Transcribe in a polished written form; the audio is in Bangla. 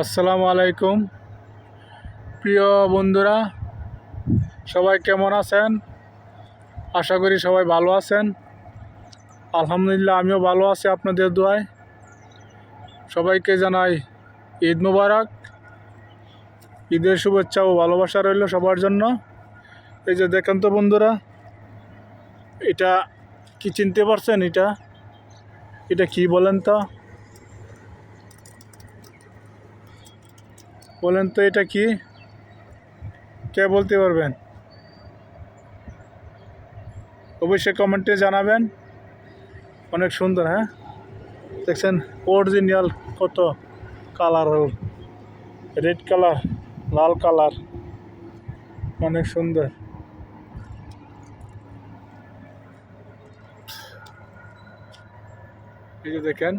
আসসালামু আলাইকুম প্রিয় বন্ধুরা, সবাই কেমন আছেন? আশা করি সবাই ভালো আছেন। আলহামদুলিল্লাহ, আমিও ভালো আছি আপনাদের দোয়ায়। সবাইকে জানাই ঈদ মুবারক। ঈদের শুভেচ্ছা ও ভালোবাসা রইল সবার জন্য। এই যে দেখেন তো বন্ধুরা, এটা কি চিনতে পারছেন? এটা কি বলেন তো? এটা কি? কে বলতে পারবেন? অবশ্যই কমেন্টে জানাবেন। অনেক সুন্দর, হ্যাঁ দেখছেন? অরিজিনাল কত কালার, রেড কালার, লাল কালার, অনেক সুন্দর। এই যে দেখেন।